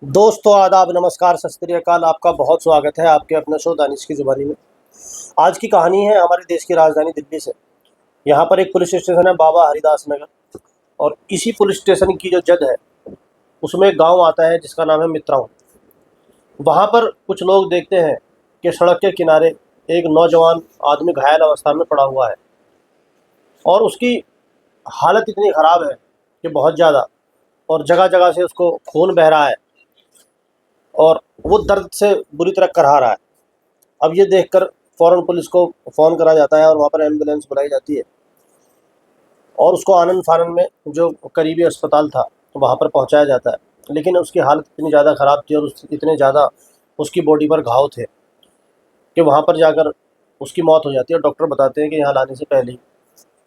दोस्तों आदाब नमस्कार सत श्री अकाल। आपका बहुत स्वागत है आपके अपने शो दानिश की ज़ुबानी में। आज की कहानी है हमारे देश की राजधानी दिल्ली से। यहाँ पर एक पुलिस स्टेशन है बाबा हरिदास नगर, और इसी पुलिस स्टेशन की जो जद है उसमें एक गांव आता है जिसका नाम है मित्राओं। वहाँ पर कुछ लोग देखते हैं कि सड़क के किनारे एक नौजवान आदमी घायल अवस्था में पड़ा हुआ है, और उसकी हालत इतनी ख़राब है कि बहुत ज़्यादा, और जगह जगह से उसको खून बह रहा है और वो दर्द से बुरी तरह करहा रहा है। अब ये देखकर फ़ौरन पुलिस को फ़ोन करा जाता है और वहाँ पर एम्बुलेंस बुलाई जाती है, और उसको आनन-फानन में जो करीबी अस्पताल था वहाँ पर पहुँचाया जाता है। लेकिन उसकी हालत इतनी ज़्यादा ख़राब थी और इतने ज़्यादा उसकी बॉडी पर घाव थे कि वहाँ पर जाकर उसकी मौत हो जाती है, और डॉक्टर बताते हैं कि यहाँ लाने से पहले ही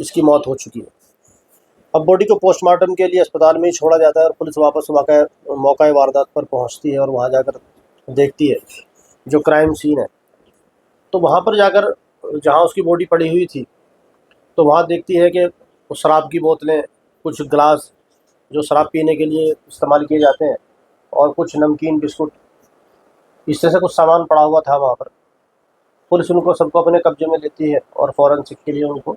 इसकी मौत हो चुकी है। अब बॉडी को पोस्टमार्टम के लिए अस्पताल में ही छोड़ा जाता है, और पुलिस वापस मौका वारदात पर पहुँचती है और वहाँ जाकर देखती है जो क्राइम सीन है। तो वहाँ पर जाकर जहाँ उसकी बॉडी पड़ी हुई थी, तो वहाँ देखती है कि शराब की बोतलें, कुछ गिलास जो शराब पीने के लिए इस्तेमाल किए जाते हैं, और कुछ नमकीन बिस्कुट, इस तरह से कुछ सामान पड़ा हुआ था वहाँ पर। पुलिस उनको सबको अपने कब्जे में लेती है और फॉरेंसिक के लिए उनको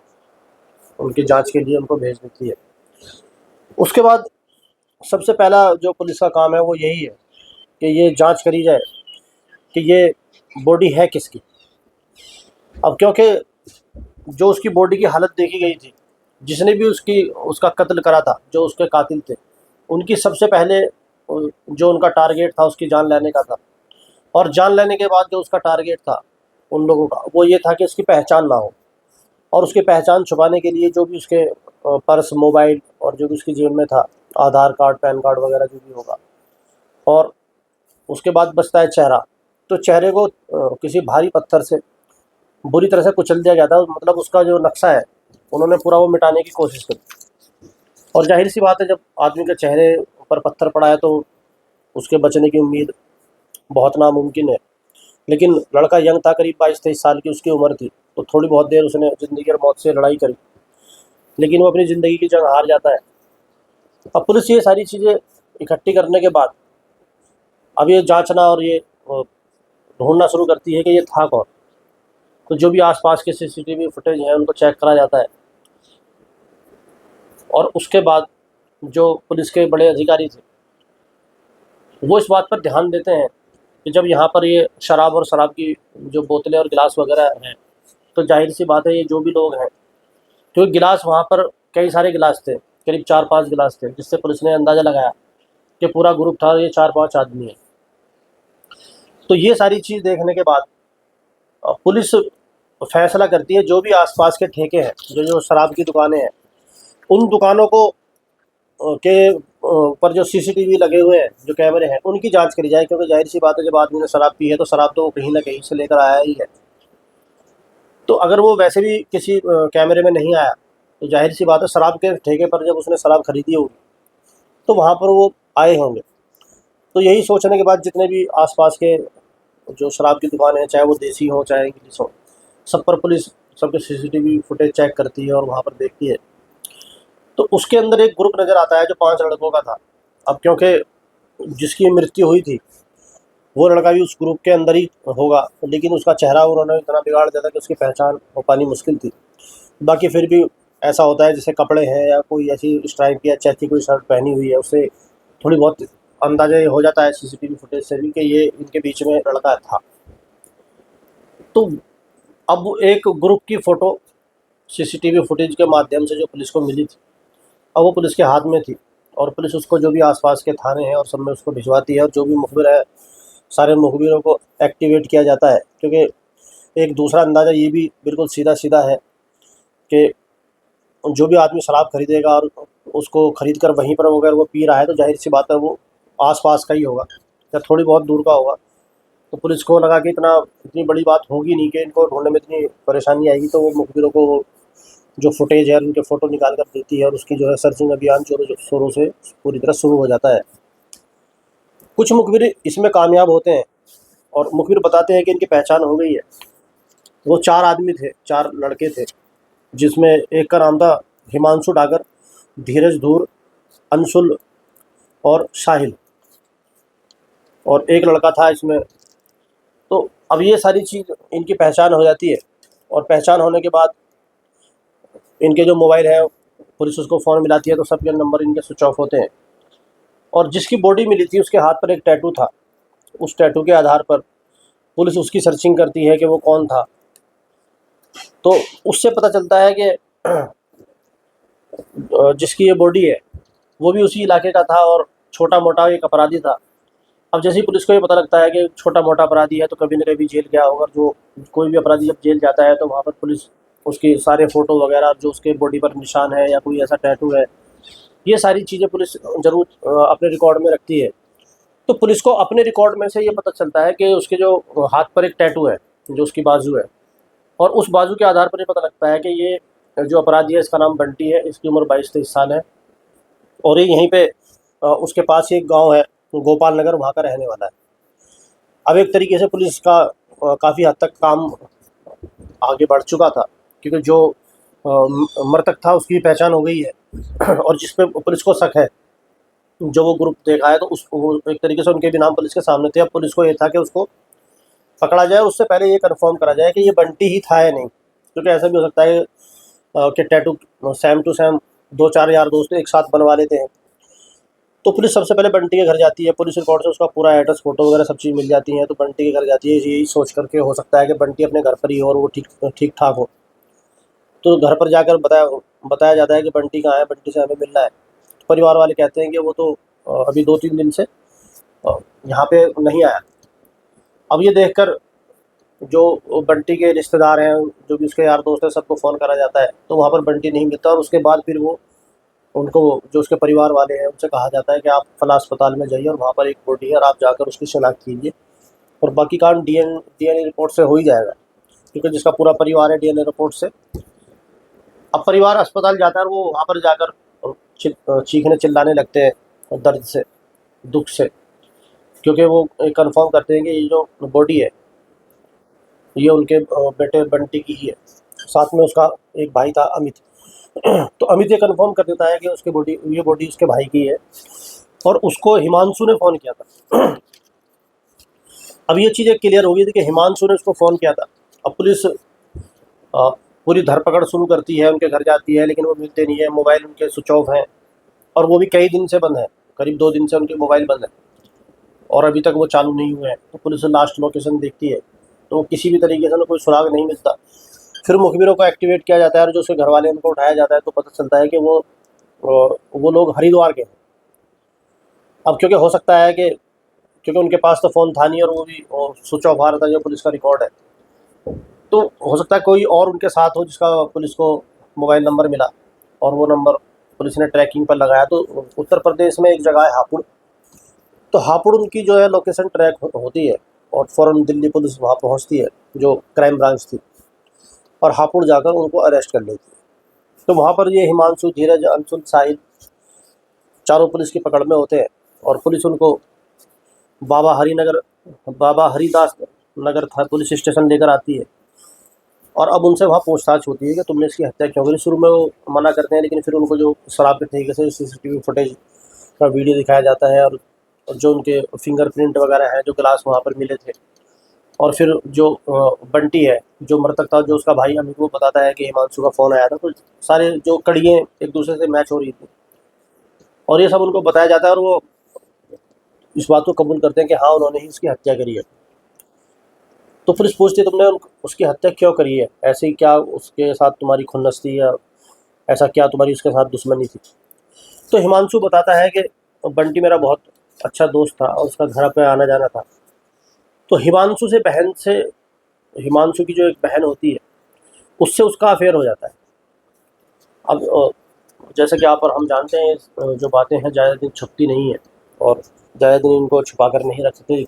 उनकी जांच के लिए उनको भेज देती है। उसके बाद सबसे पहला जो पुलिस का काम है वो यही है कि ये जांच करी जाए कि ये बॉडी है किसकी। अब क्योंकि जो उसकी बॉडी की हालत देखी गई थी, जिसने भी उसका कत्ल करा था, जो उसके कातिल थे, उनकी सबसे पहले जो उनका टारगेट था उसकी जान लेने का था। और जान लेने के बाद जो उसका टारगेट था उन लोगों का, वो ये था कि उसकी पहचान ना हो, और उसकी पहचान छुपाने के लिए जो भी उसके पर्स, मोबाइल और जो भी उसकी जेब में था, आधार कार्ड, पैन कार्ड वगैरह जो भी होगा। और उसके बाद बचता है चेहरा। तो चेहरे को किसी भारी पत्थर से बुरी तरह से कुचल दिया गया था, मतलब उसका जो नक्शा है उन्होंने पूरा वो मिटाने की कोशिश करी। और जाहिर सी बात है, जब आदमी के चेहरे पर पत्थर पड़ा है तो उसके बचने की उम्मीद बहुत नामुमकिन है। लेकिन लड़का यंग था, करीब 22-23 साल की उसकी उम्र थी, तो थोड़ी बहुत देर उसने ज़िंदगी और मौत से लड़ाई करी, लेकिन वो अपनी ज़िंदगी की जंग हार जाता है। अब पुलिस ये सारी चीज़ें इकट्ठी करने के बाद अब ये जांचना और ये ढूंढना शुरू करती है कि ये था कौन। तो जो भी आसपास के सीसीटीवी फुटेज हैं उनको चेक करा जाता है, और उसके बाद जो पुलिस के बड़े अधिकारी थे वो इस बात पर ध्यान देते हैं कि जब यहाँ पर ये शराब और शराब की जो बोतलें और गिलास वगैरह हैं, तो जाहिर सी बात है ये जो भी लोग हैं, क्योंकि गिलास वहाँ पर कई सारे गिलास थे, करीब 4-5 गिलास थे, जिससे पुलिस ने अंदाज़ा लगाया कि पूरा ग्रुप था, ये 4-5 आदमी है। तो ये सारी चीज़ देखने के बाद पुलिस फैसला करती है जो भी आसपास के ठेके हैं, जो जो शराब की दुकानें हैं, उन दुकानों को के पर जो सीसीटीवी लगे हुए हैं, जो कैमरे हैं, उनकी जांच करी जाए। क्योंकि जाहिर सी बात है, जब आदमी ने शराब पी है तो शराब तो वो कहीं ना कहीं से लेकर आया ही है। तो अगर वो वैसे भी किसी कैमरे में नहीं आया, तो जाहिर सी बात है शराब के ठेके पर जब उसने शराब खरीदी होगी तो वहाँ पर वो आए होंगे। तो यही सोचने के बाद जितने भी आसपास के जो शराब की दुकानें हैं, चाहे वो देसी हो चाहे इंग्लिश हो, सब पर पुलिस सबके सीसीटीवी फुटेज चेक करती है और वहाँ पर देखती है। तो उसके अंदर एक ग्रुप नज़र आता है जो 5 लड़कों का था। अब क्योंकि जिसकी मृत्यु हुई थी वो लड़का भी उस ग्रुप के अंदर ही होगा, लेकिन उसका चेहरा उन्होंने इतना बिगाड़ दिया था कि उसकी पहचान हो पानी मुश्किल थी। बाकी फिर भी ऐसा होता है, जैसे कपड़े हैं या कोई ऐसी स्ट्राइप या चेक की कोई शर्ट पहनी हुई है, उससे थोड़ी बहुत अंदाजा ये हो जाता है सीसीटीवी फुटेज से भी कि ये इनके बीच में लड़का था। तो अब एक ग्रुप की फ़ोटो सीसीटीवी फुटेज के माध्यम से जो पुलिस को मिली थी, अब वो पुलिस के हाथ में थी, और पुलिस उसको जो भी आसपास के थाने हैं और सब में उसको भिजवाती है, और जो भी मुखबिर है सारे मुखबिरों को एक्टिवेट किया जाता है। क्योंकि एक दूसरा अंदाज़ा ये भी बिल्कुल सीधा सीधा है कि जो भी आदमी शराब खरीदेगा और उसको खरीद कर वहीं पर अगर वो पी रहा है, तो जाहिर सी बात है वो आसपास का ही होगा या थोड़ी बहुत दूर का होगा। तो पुलिस को लगा कि इतनी बड़ी बात होगी नहीं कि इनको ढूंढने में इतनी परेशानी आएगी, तो वो मुखबिरों को जो फुटेज है उनके फ़ोटो निकाल कर देती है, और उसकी जो है सर्चिंग अभियान जोरों शोरों से पूरी तरह शुरू हो जाता है। कुछ मुखबिर इसमें कामयाब होते हैं और मुखबिर बताते हैं कि इनकी पहचान हो गई है। वो 4 आदमी थे, 4 लड़के थे, जिसमें एक का नाम था हिमांशु डागर, धीरज धूर, अंशुल और साहिल। और एक लड़का था इसमें। तो अब ये सारी चीज़ इनकी पहचान हो जाती है, और पहचान होने के बाद इनके जो मोबाइल है पुलिस उसको फ़ोन मिलाती है, तो सबके नंबर इनके स्विच ऑफ होते हैं। और जिसकी बॉडी मिली थी उसके हाथ पर एक टैटू था। उस टैटू के आधार पर पुलिस उसकी सर्चिंग करती है कि वो कौन था। तो उससे पता चलता है कि जिसकी ये बॉडी है वो भी उसी इलाके का था और छोटा मोटा एक अपराधी था। अब जैसे ही पुलिस को ये पता लगता है कि छोटा मोटा अपराधी है तो कभी न कभी जेल गया होगा। जो कोई भी अपराधी जब जेल जाता है तो वहाँ पर पुलिस उसकी सारे फ़ोटो वगैरह जो उसके बॉडी पर निशान है या कोई ऐसा टैटू है, ये सारी चीज़ें पुलिस ज़रूर अपने रिकॉर्ड में रखती है। तो पुलिस को अपने रिकॉर्ड में से ये पता चलता है कि उसके जो हाथ पर एक टैटू है, जो उसकी बाजू है, और उस बाजू के आधार पर ये पता लगता है कि ये जो अपराधी है इसका नाम बंटी है, इसकी उम्र 22-23 साल है, और ये यहीं पे उसके पास ही एक गांव है गोपाल नगर, वहाँ का रहने वाला है। अब एक तरीके से पुलिस का काफ़ी हद तक काम आगे बढ़ चुका था, क्योंकि जो मृतक था उसकी पहचान हो गई है और जिस पे पुलिस को शक है, जो वो ग्रुप देखा है, तो उस वो एक तरीके से उनके भी नाम पुलिस के सामने थे। अब पुलिस को ये था कि उसको पकड़ा जाए, उससे पहले ये कंफर्म करा जाए कि ये बंटी ही था या नहीं, क्योंकि ऐसा भी हो सकता है कि टैटू सेम टू सेम 2-4 यार दोस्त एक साथ बनवा लेते हैं। तो पुलिस सबसे पहले बंटी के घर जाती है, पुलिस रिकॉर्ड से उसका पूरा एड्रेस, फ़ोटो वगैरह सब चीज़ मिल जाती है। तो बंटी के घर जाती है यही सोच करके, हो सकता है कि बंटी अपने घर पर ही हो और वो ठीक ठाक हो। तो घर पर जाकर बताया जाता है कि बंटी कहाँ है, बंटी से हमें मिलना है। तो परिवार वाले कहते हैं कि वो तो अभी 2-3 दिन से यहाँ पे नहीं आया। अब ये देखकर जो बंटी के रिश्तेदार हैं, जो भी उसके यार दोस्त हैं, सबको फ़ोन करा जाता है, तो वहाँ पर बंटी नहीं मिलता। और उसके बाद फिर वो उनको, जो उसके परिवार वाले हैं, उनसे कहा जाता है कि आप फलाँ अस्पताल में जाइए और वहाँ पर एक बॉडी है और आप जाकर उसकी शिनाख्त कीजिए, और बाकी काम डीएनए रिपोर्ट से हो ही जाएगा, क्योंकि जिसका पूरा परिवार है डीएनए रिपोर्ट से। अब परिवार अस्पताल जाता है और वो वहाँ पर जाकर चीखने चिल्लाने लगते हैं दर्द से, दुख से, क्योंकि वो कंफर्म करते हैं कि ये जो बॉडी है ये उनके बेटे बंटी की ही है। साथ में उसका एक भाई था अमित। तो अमित ये कंफर्म कर देता है कि ये बॉडी उसके भाई की है, और उसको हिमांशु ने फ़ोन किया था। अब ये चीज़ें क्लियर हो गई थी कि हिमांशु ने उसको फ़ोन किया था। अब पुलिस पूरी धरपकड़ शुरू करती है, उनके घर जाती है, लेकिन वो मिलते नहीं है, मोबाइल उनके स्विच ऑफ हैं, और वो भी कई दिन से बंद है, करीब 2 दिन से उनके मोबाइल बंद है और अभी तक वो चालू नहीं हुए हैं। तो पुलिस लास्ट लोकेशन देखती है, तो किसी भी तरीके से ना कोई सुराग नहीं मिलता। फिर मुखबिरों को एक्टिवेट किया जाता है और जो उसके घर वाले, उनको उठाया जाता है, तो पता चलता है कि वो लोग हरिद्वार के हैं। अब क्योंकि हो सकता है कि क्योंकि उनके पास तो फ़ोन था नहीं और वो भी स्विच ऑफ आ रहा था, जो पुलिस का रिकॉर्ड है, तो हो सकता है कोई और उनके साथ हो जिसका पुलिस को मोबाइल नंबर मिला, और वो नंबर पुलिस ने ट्रैकिंग पर लगाया। तो उत्तर प्रदेश में एक जगह है हापुड़, तो हापुड़ उनकी जो है लोकेशन ट्रैक होती है, और फ़ौरन दिल्ली पुलिस वहाँ पहुँचती है, जो क्राइम ब्रांच थी, और हापुड़ जाकर उनको अरेस्ट कर लेती है। तो वहाँ पर ये हिमांशु, धीरज, अंशुल, साहिल चारों पुलिस की पकड़ में होते हैं, और पुलिस उनको बाबा हरिदास नगर था पुलिस स्टेशन लेकर आती है, और अब उनसे वहाँ पूछताछ होती है कि तुमने इसकी हत्या क्यों करी। शुरू में वो मना करते हैं, लेकिन फिर उनको जो शराब के तरीके से सीसीटीवी फुटेज का वीडियो दिखाया जाता है, और जो उनके फिंगरप्रिंट वगैरह हैं, जो ग्लास वहाँ पर मिले थे, और फिर जो बंटी है, जो मृतक था, जो उसका भाई अमित, वो बताता है कि हिमांशु का फ़ोन आया था। तो सारे जो कड़ियाँ एक दूसरे से मैच हो रही थी, और ये सब उनको बताया जाता है, और वो इस बात को कबूल करते हैं कि हाँ, उन्होंने ही इसकी हत्या करी है। तो पुलिस पूछती है, तुमने उसकी हत्या क्यों करी है, ऐसे ही क्या उसके साथ तुम्हारी खुन्नस थी, या ऐसा क्या तुम्हारी उसके साथ दुश्मनी थी। तो हिमांशु बताता है कि बंटी मेरा बहुत अच्छा दोस्त था और उसका घर पे आना जाना था। तो हिमांशु की जो एक बहन होती है, उससे उसका अफेयर हो जाता है। अब जैसे कि यहाँ पर हम जानते हैं, जो बातें हैं ज़्यादा दिन छुपती नहीं है, और ज़्यादा दिन इनको छुपा कर नहीं रख सकते,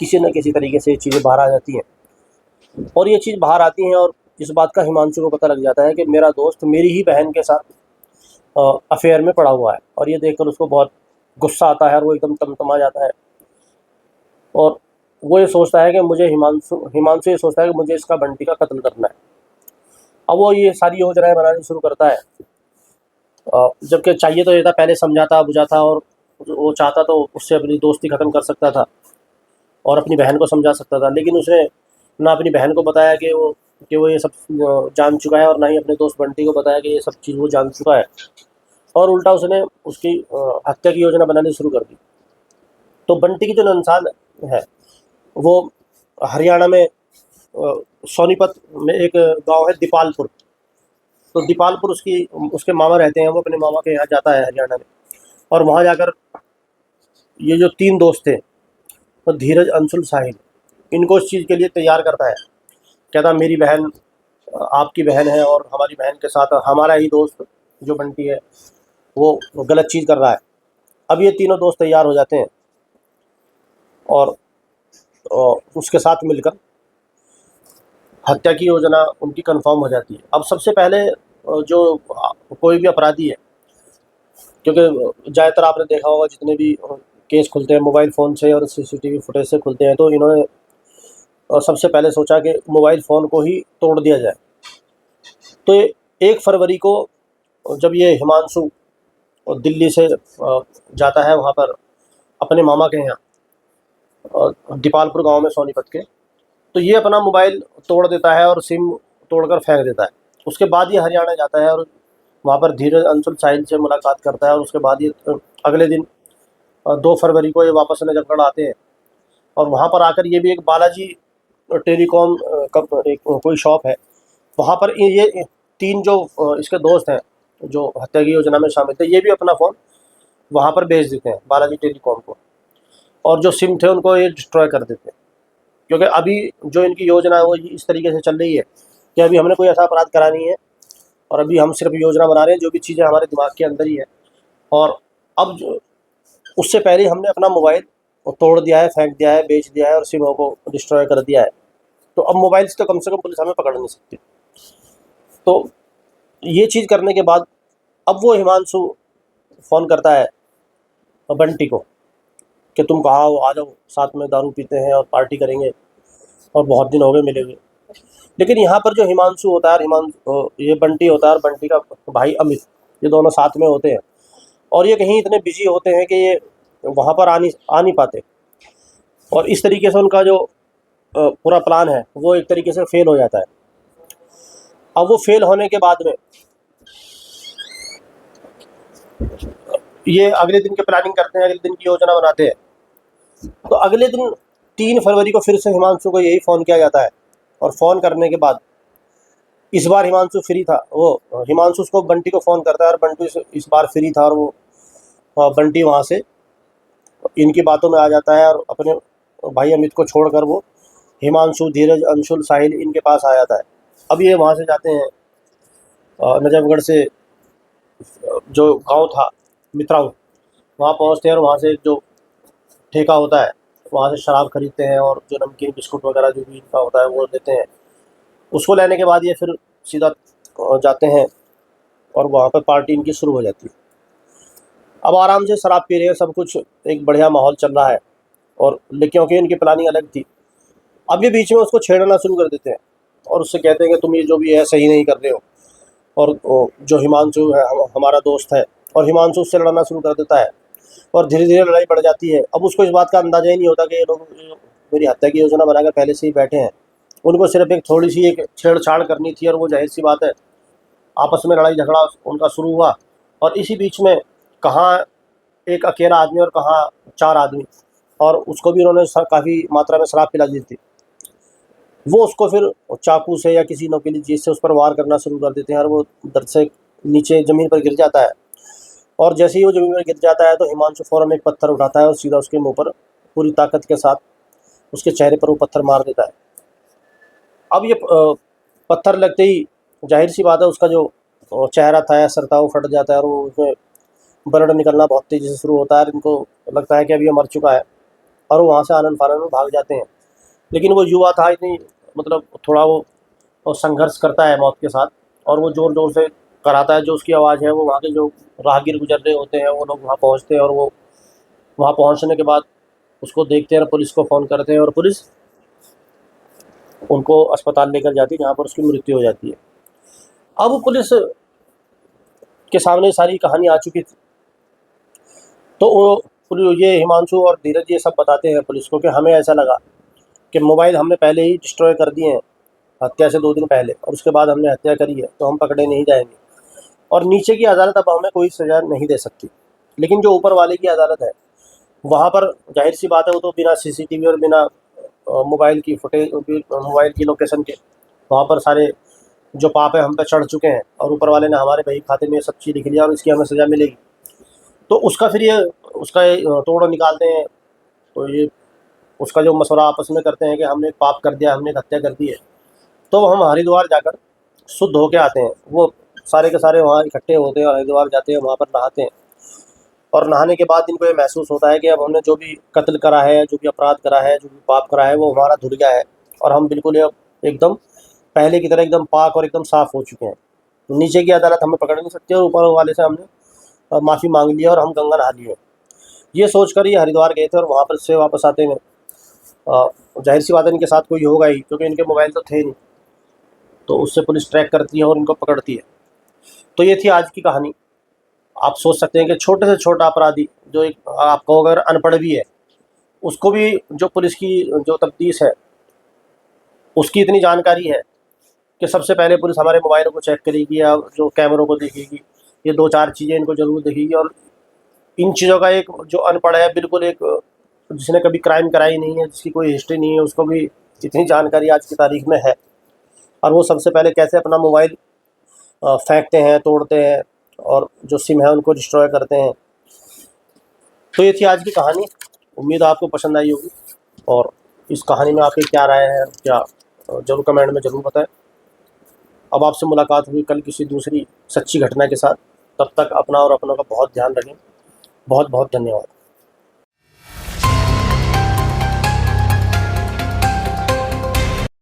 किसी न किसी तरीके से ये चीज़ें बाहर आ जाती हैं, और ये चीज़ बाहर आती हैं, और इस बात का हिमांशु को पता लग जाता है कि मेरा दोस्त मेरी ही बहन के साथ अफेयर में पड़ा हुआ है। और ये देखकर उसको बहुत गुस्सा आता है, और वो एकदम तमतमा जाता है, और वो ये सोचता है कि हिमांशु ये सोचता है कि मुझे इसका बंटी का कत्ल करना है। अब वो ये सारी योजनाएं बनानी शुरू करता है, जबकि चाहिए तो ये था, पहले समझाता बुझाता, और वो चाहता तो उससे अपनी दोस्ती ख़त्म कर सकता था, और अपनी बहन को समझा सकता था, लेकिन उसने ना अपनी बहन को बताया कि वो ये सब जान चुका है, और ना ही अपने दोस्त बंटी को बताया कि ये सब चीज़ वो जान चुका है, और उल्टा उसने उसकी हत्या की योजना बनानी शुरू कर दी। तो बंटी की जो नंसाल है वो हरियाणा में सोनीपत में एक गांव है दीपालपुर। तो दीपालपुर उसके मामा रहते हैं, वो अपने मामा के यहाँ जाता है हरियाणा में, और वहाँ जाकर ये जो 3 दोस्त थे, तो धीरज, अंशुल, साहिल, इनको इस चीज़ के लिए तैयार करता है। कहता मेरी बहन आपकी बहन है, और हमारी बहन के साथ हमारा ही दोस्त जो बंटी है वो गलत चीज़ कर रहा है। अब ये तीनों दोस्त तैयार हो जाते हैं और उसके साथ मिलकर हत्या की योजना उनकी कंफर्म हो जाती है। अब सबसे पहले जो कोई भी अपराधी है, क्योंकि ज़्यादातर आपने देखा होगा जितने भी केस खुलते हैं मोबाइल फ़ोन से और सीसीटीवी फुटेज से खुलते हैं, तो इन्होंने सबसे पहले सोचा कि मोबाइल फ़ोन को ही तोड़ दिया जाए। तो 1 फरवरी को जब ये हिमांशु दिल्ली से जाता है वहाँ पर अपने मामा के यहाँ दीपालपुर गांव में सोनीपत के, तो ये अपना मोबाइल तोड़ देता है और सिम तोड़कर फेंक देता है। उसके बाद ये हरियाणा जाता है और वहाँ पर धीरज, अंशुल, साहिल से मुलाकात करता है, और उसके बाद ये अगले दिन 2 फरवरी को ये वापस नजफगढ़ आते हैं, और वहाँ पर आकर ये भी एक बालाजी टेलीकॉम एक कोई शॉप है, वहाँ पर ये 3 जो इसके दोस्त हैं जो हत्या की योजना में शामिल थे, ये भी अपना फ़ोन वहाँ पर बेच देते हैं बालाजी टेलीकॉम को, और जो सिम थे उनको ये डिस्ट्रॉय कर देते हैं। क्योंकि अभी जो इनकी योजना है वो इस तरीके से चल रही है कि अभी हमने कोई ऐसा अपराध करा नहीं है, और अभी हम सिर्फ योजना बना रहे हैं, जो भी चीज़ें हमारे दिमाग के अंदर ही है, और अब उससे पहले हमने अपना मोबाइल तोड़ दिया है, फेंक दिया है, बेच दिया है, और सिमों को डिस्ट्रॉय कर दिया है। तो अब मोबाइल से तो कम पुलिस हमें पकड़ नहीं सकती। तो ये चीज़ करने के बाद अब वो हिमांशु फ़ोन करता है बंटी को कि तुम कहाँ हो, आ जाओ, साथ में दारू पीते हैं और पार्टी करेंगे, और बहुत दिन हो गए मिले हुए। लेकिन यहाँ पर जो हिमांशु होता है, ये बंटी होता है, और बंटी का भाई अमित, ये दोनों साथ में होते हैं, और ये कहीं इतने बिजी होते हैं कि ये वहाँ पर आ नहीं पाते, और इस तरीके से उनका जो पूरा प्लान है वो एक तरीके से फेल हो जाता है। अब वो फेल होने के बाद में ये अगले दिन की प्लानिंग करते हैं, अगले दिन की योजना बनाते हैं। तो अगले दिन 3 फरवरी को फिर से हिमांशु को यही फ़ोन किया जाता है, और फ़ोन करने के बाद इस बार हिमांशु फ्री था, वो हिमांशु उसको बंटी को फ़ोन करता है, और बंटी इस बार फ्री था, और वो बंटी वहाँ से इनकी बातों में आ जाता है, और अपने भाई अमित को छोड़कर वो हिमांशु, धीरज, अंशुल, साहिल इनके पास आ जाता है। अब ये वहाँ से जाते हैं नजफगढ़ से जो गांव था मित्राऊ, वहाँ पहुँचते हैं, और वहाँ से एक जो ठेका होता है वहाँ से शराब खरीदते हैं, और जो नमकीन बिस्कुट वगैरह जो भी इनका होता है वो लेते हैं। उसको लेने के बाद ये फिर सीधा जाते हैं, और वहाँ पर पार्टी इनकी शुरू हो जाती है। अब आराम से शराब पी रहे हैं, सब कुछ एक बढ़िया माहौल चल रहा है, और क्योंकि इनकी प्लानिंग अलग थी। अब ये बीच में उसको छेड़ना शुरू कर देते हैं, और उससे कहते हैं कि तुम ये जो भी है सही नहीं कर रहे हो, और जो हिमांशु है हमारा दोस्त है, और हिमांशु उससे लड़ना शुरू कर देता है, और धीरे धीरे लड़ाई बढ़ जाती है। अब उसको इस बात का अंदाज़ा ही नहीं होता कि ये लोग मेरी हत्या की योजना बनाकर पहले से ही बैठे हैं। उनको सिर्फ एक थोड़ी सी एक छेड़छाड़ करनी थी, और वो जाहिर सी बात है आपस में लड़ाई झगड़ा उनका शुरू हुआ, और इसी बीच में कहाँ एक अकेला आदमी और कहाँ 4 आदमी, और उसको भी उन्होंने काफ़ी मात्रा में शराब पिला दी थी। वो उसको फिर चाकू से या किसी नोकीली चीज़ से उस पर वार करना शुरू कर देते हैं, और वो दर्द से नीचे ज़मीन पर गिर जाता है। और जैसे ही वो ज़मीन पर गिर जाता है तो हिमांशु फ़ौरन एक पत्थर उठाता है और सीधा उसके मुंह पर पूरी ताकत के साथ उसके चेहरे पर वो पत्थर मार देता है। अब ये पत्थर लगते ही जाहिर सी बात है उसका जो चेहरा था या सर था वो फट जाता है, और वो उसमें ब्लड निकलना बहुत तेज़ी से शुरू होता है। इनको लगता है कि अब ये मर चुका है, और वो वहाँ से आनन फानन में भाग जाते हैं। लेकिन वो युवा था, इतनी मतलब थोड़ा वो संघर्ष करता है मौत के साथ, और वो ज़ोर ज़ोर से कराता है। जो उसकी आवाज़ है वो वहाँ के जो राहगीर गुजर रहे होते हैं वो लोग वहाँ पहुँचते हैं, और वो वहाँ पहुँचने के बाद उसको देखते हैं और पुलिस को फ़ोन करते हैं, और पुलिस उनको अस्पताल लेकर जाती है जहाँ पर उसकी मृत्यु हो जाती है। अब पुलिस के सामने सारी कहानी आ चुकी थी, तो वो ये हिमांशु और धीरज ये सब बताते हैं पुलिस को कि हमें ऐसा लगा कि मोबाइल हमने पहले ही डिस्ट्रॉय कर दिए हैं हत्या से 2 दिन पहले, और उसके बाद हमने हत्या करी है, तो हम पकड़े नहीं जाएंगे और नीचे की अदालत अब हमें कोई सज़ा नहीं दे सकती। लेकिन जो ऊपर वाले की अदालत है, वहाँ पर जाहिर सी बात है, वो तो बिना सीसीटीवी और बिना मोबाइल की फुटेज, मोबाइल की लोकेशन के वहाँ पर सारे जो पाप है हम पे चढ़ चुके हैं, और ऊपर वाले ने हमारे बही खाते में सब चीज़ लिख लिया और इसकी हमें सज़ा मिलेगी। तो उसका फिर ये उसका तोड़ निकालते हैं। तो ये उसका जो मशवरा आपस में करते हैं कि हमने एक पाप कर दिया, हमने एक हत्या कर दी है, तो हम हरिद्वार जाकर शुद्ध होके आते हैं। वो सारे के सारे वहाँ इकट्ठे होते हैं और हरिद्वार जाते हैं, वहाँ पर नहाते हैं, और नहाने के बाद इनको ये महसूस होता है कि अब हमने जो भी कत्ल करा है, जो भी अपराध करा है, जो भी पाप करा है, वो हमारा धुल गया है और हम बिल्कुल अब एकदम पहले की तरह एकदम पाक और एकदम साफ़ हो चुके हैं। तो नीचे की अदालत हमें पकड़ नहीं सकती और ऊपर वाले से हमने माफ़ी मांग ली और हम गंगा नहा लिए। ये सोचकर ये हरिद्वार गए थे और वहाँ पर से वापस आते हैं, जाहिर सी बात है इनके साथ कोई होगा ही, क्योंकि इनके मोबाइल तो थे नहीं। तो उससे पुलिस ट्रैक करती है और इनको पकड़ती है। तो ये थी आज की कहानी। आप सोच सकते हैं कि छोटे से छोटा अपराधी, जो एक आप कहो अगर अनपढ़ भी है, उसको भी जो पुलिस की जो तफ्तीश है उसकी इतनी जानकारी है कि सबसे पहले पुलिस हमारे मोबाइलों को चेक करेगी या जो कैमरों को देखेगी, ये 2-4 चीज़ें इनको ज़रूर देखेगी। और इन चीज़ों का एक जो अनपढ़ है, बिल्कुल एक जिसने कभी क्राइम करा ही नहीं है, जिसकी कोई हिस्ट्री नहीं है, उसको भी इतनी जानकारी आज की तारीख में है। और वो सबसे पहले कैसे अपना मोबाइल फेंकते हैं, तोड़ते हैं और जो सिम है उनको डिस्ट्रॉय करते हैं। तो ये थी आज की कहानी। उम्मीद आपको पसंद आई होगी, और इस कहानी में आपकी क्या राय है, क्या ज़रूर कमेंट में ज़रूर बताएं। अब आपसे मुलाकात हुई कल किसी दूसरी सच्ची घटना के साथ। तब तक अपना और अपनों का बहुत ध्यान रखें। बहुत बहुत धन्यवाद।